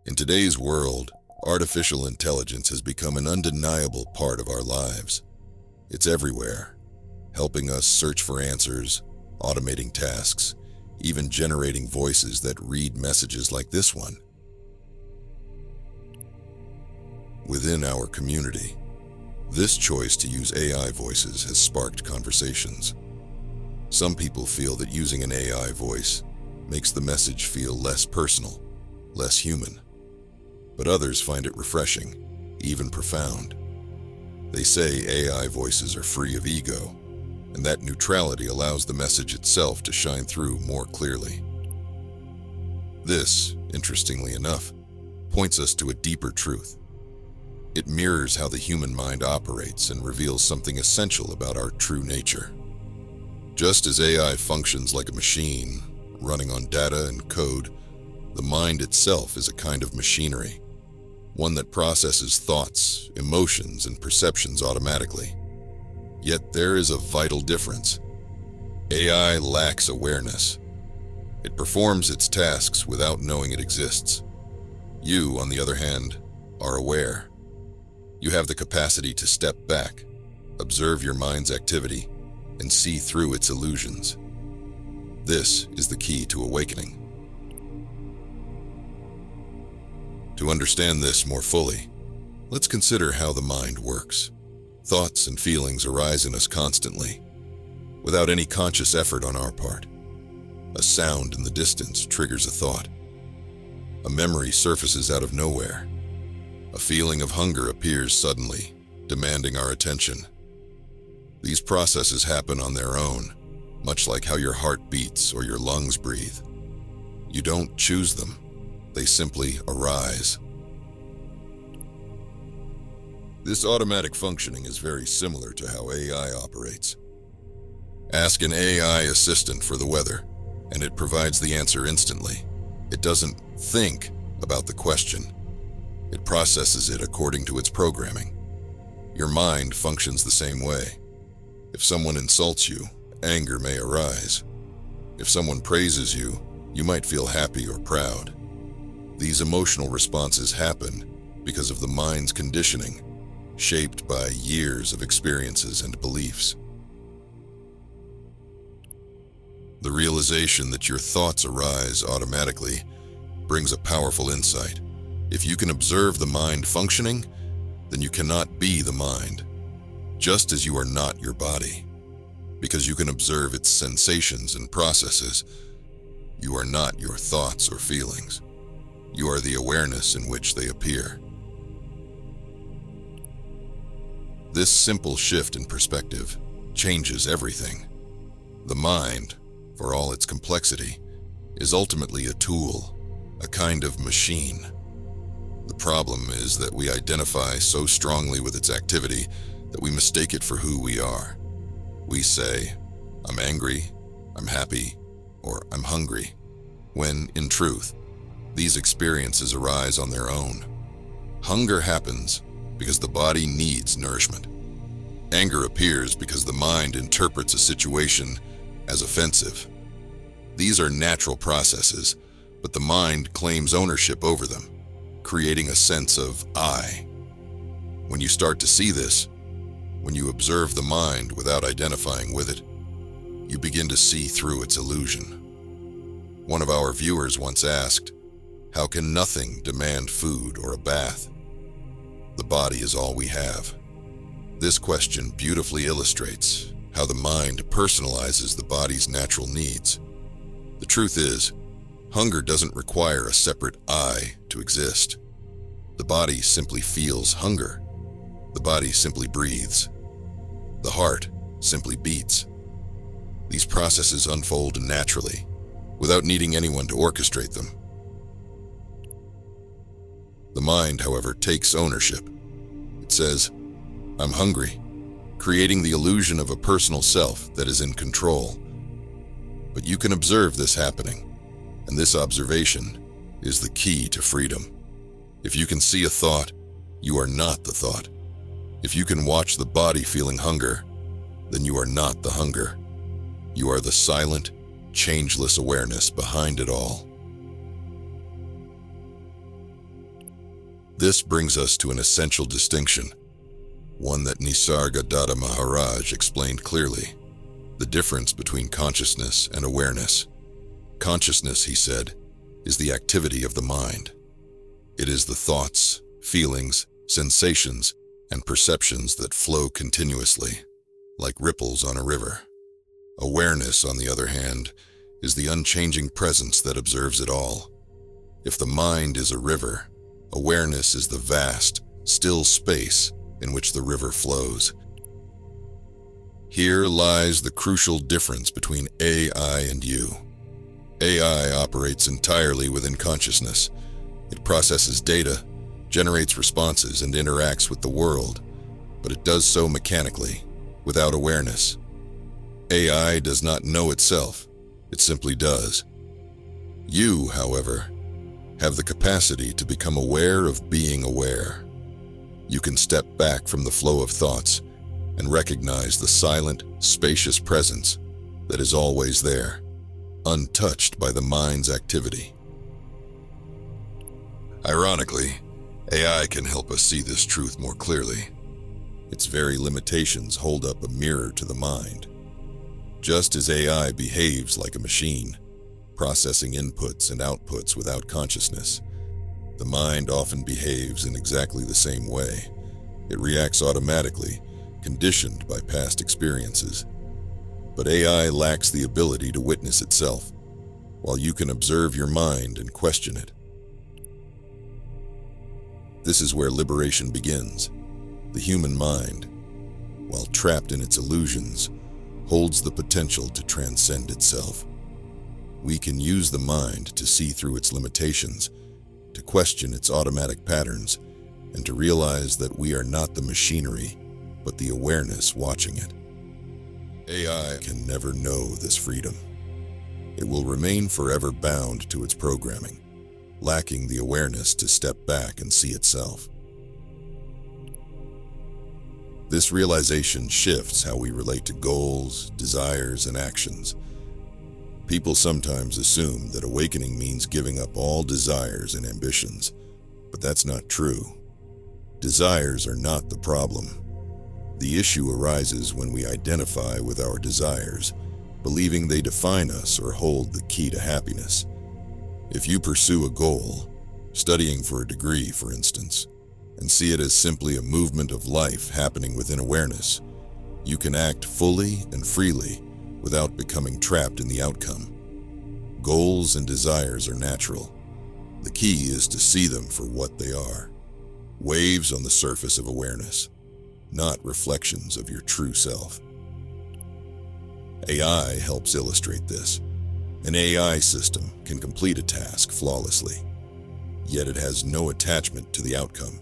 In today's world, artificial intelligence has become an undeniable part of our lives. It's everywhere, helping us search for answers, automating tasks, even generating voices that read messages like this one. Within our community, this choice to use AI voices has sparked conversations. Some people feel that using an AI voice makes the message feel less personal, less human. But others find it refreshing, even profound. They say AI voices are free of ego, and that neutrality allows the message itself to shine through more clearly. This, interestingly enough, points us to a deeper truth. It mirrors how the human mind operates and reveals something essential about our true nature. Just as AI functions like a machine, running on data and code, the mind itself is a kind of machinery, one that processes thoughts, emotions, and perceptions automatically. Yet there is a vital difference. AI lacks awareness. It performs its tasks without knowing it exists. You, on the other hand, are aware. You have the capacity to step back, observe your mind's activity, and see through its illusions. This is the key to awakening. To understand this more fully, let's consider how the mind works. Thoughts and feelings arise in us constantly, without any conscious effort on our part. A sound in the distance triggers a thought. A memory surfaces out of nowhere. A feeling of hunger appears suddenly, demanding our attention. These processes happen on their own, much like how your heart beats or your lungs breathe. You don't choose them. They simply arise. This automatic functioning is very similar to how AI operates. Ask an AI assistant for the weather, and it provides the answer instantly. It doesn't think about the question. It processes it according to its programming. Your mind functions the same way. If someone insults you, anger may arise. If someone praises you, you might feel happy or proud. These emotional responses happen because of the mind's conditioning, shaped by years of experiences and beliefs. The realization that your thoughts arise automatically brings a powerful insight. If you can observe the mind functioning, then you cannot be the mind, just as you are not your body. Because you can observe its sensations and processes, you are not your thoughts or feelings. You are the awareness in which they appear. This simple shift in perspective changes everything. The mind, for all its complexity, is ultimately a tool, a kind of machine. The problem is that we identify so strongly with its activity that we mistake it for who we are. We say, "I'm angry, I'm happy," or "I'm hungry," when, in truth, these experiences arise on their own. Hunger happens because the body needs nourishment. Anger appears because the mind interprets a situation as offensive. These are natural processes, but the mind claims ownership over them, creating a sense of I. When you start to see this, when you observe the mind without identifying with it, you begin to see through its illusion. One of our viewers once asked, "How can nothing demand food or a bath? The body is all we have." This question beautifully illustrates how the mind personalizes the body's natural needs. The truth is, hunger doesn't require a separate I to exist. The body simply feels hunger. The body simply breathes. The heart simply beats. These processes unfold naturally, without needing anyone to orchestrate them. The mind, however, takes ownership. It says, "I'm hungry," creating the illusion of a personal self that is in control. But you can observe this happening, and this observation is the key to freedom. If you can see a thought, you are not the thought. If you can watch the body feeling hunger, then you are not the hunger. You are the silent, changeless awareness behind it all. This brings us to an essential distinction, one that Nisargadatte Maharaj explained clearly: the difference between consciousness and awareness. Consciousness, he said, is the activity of the mind. It is the thoughts, feelings, sensations, and perceptions that flow continuously, like ripples on a river. Awareness, on the other hand, is the unchanging presence that observes it all. If the mind is a river, awareness is the vast, still space in which the river flows. Here lies the crucial difference between AI and you. AI operates entirely within consciousness. It processes data, generates responses, and interacts with the world, but it does so mechanically, without awareness. AI does not know itself, it simply does. You, however, have the capacity to become aware of being aware. You can step back from the flow of thoughts and recognize the silent, spacious presence that is always there, untouched by the mind's activity. Ironically, AI can help us see this truth more clearly. Its very limitations hold up a mirror to the mind. Just as AI behaves like a machine, processing inputs and outputs without consciousness, the mind often behaves in exactly the same way. It reacts automatically, conditioned by past experiences. But AI lacks the ability to witness itself, while you can observe your mind and question it. This is where liberation begins. The human mind, while trapped in its illusions, holds the potential to transcend itself. We can use the mind to see through its limitations, to question its automatic patterns, and to realize that we are not the machinery, but the awareness watching it. AI can never know this freedom. It will remain forever bound to its programming, lacking the awareness to step back and see itself. This realization shifts how we relate to goals, desires, and actions. People sometimes assume that awakening means giving up all desires and ambitions, but that's not true. Desires are not the problem. The issue arises when we identify with our desires, believing they define us or hold the key to happiness. If you pursue a goal, studying for a degree, for instance, and see it as simply a movement of life happening within awareness, you can act fully and freely without becoming trapped in the outcome. Goals and desires are natural. The key is to see them for what they are: waves on the surface of awareness, not reflections of your true self. AI helps illustrate this. An AI system can complete a task flawlessly, yet it has no attachment to the outcome.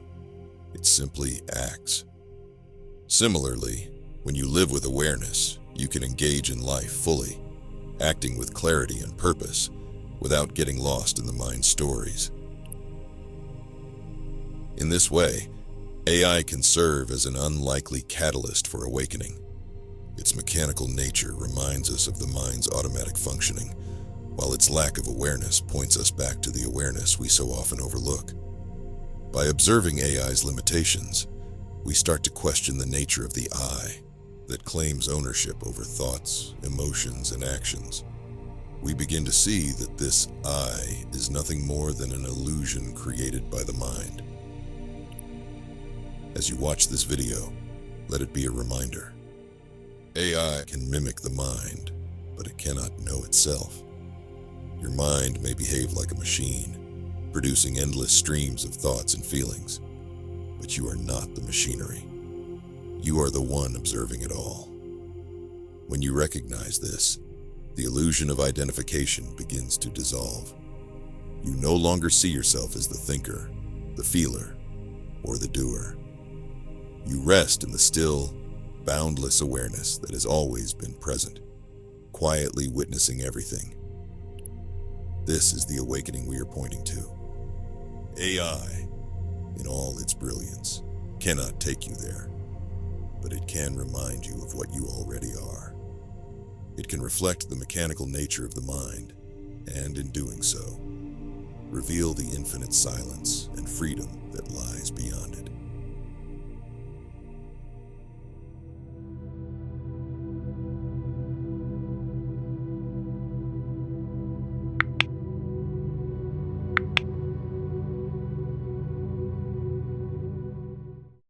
It simply acts. Similarly, when you live with awareness, you can engage in life fully, acting with clarity and purpose, without getting lost in the mind's stories. In this way, AI can serve as an unlikely catalyst for awakening. Its mechanical nature reminds us of the mind's automatic functioning, while its lack of awareness points us back to the awareness we so often overlook. By observing AI's limitations, we start to question the nature of the I that claims ownership over thoughts, emotions, and actions. We begin to see that this I is nothing more than an illusion created by the mind. As you watch this video, let it be a reminder. AI can mimic the mind, but it cannot know itself. Your mind may behave like a machine, producing endless streams of thoughts and feelings, but you are not the machinery. You are the one observing it all. When you recognize this, the illusion of identification begins to dissolve. You no longer see yourself as the thinker, the feeler, or the doer. You rest in the still, boundless awareness that has always been present, quietly witnessing everything. This is the awakening we are pointing to. AI, in all its brilliance, cannot take you there, but it can remind you of what you already are. It can reflect the mechanical nature of the mind, and in doing so, reveal the infinite silence and freedom that what lies beyond it.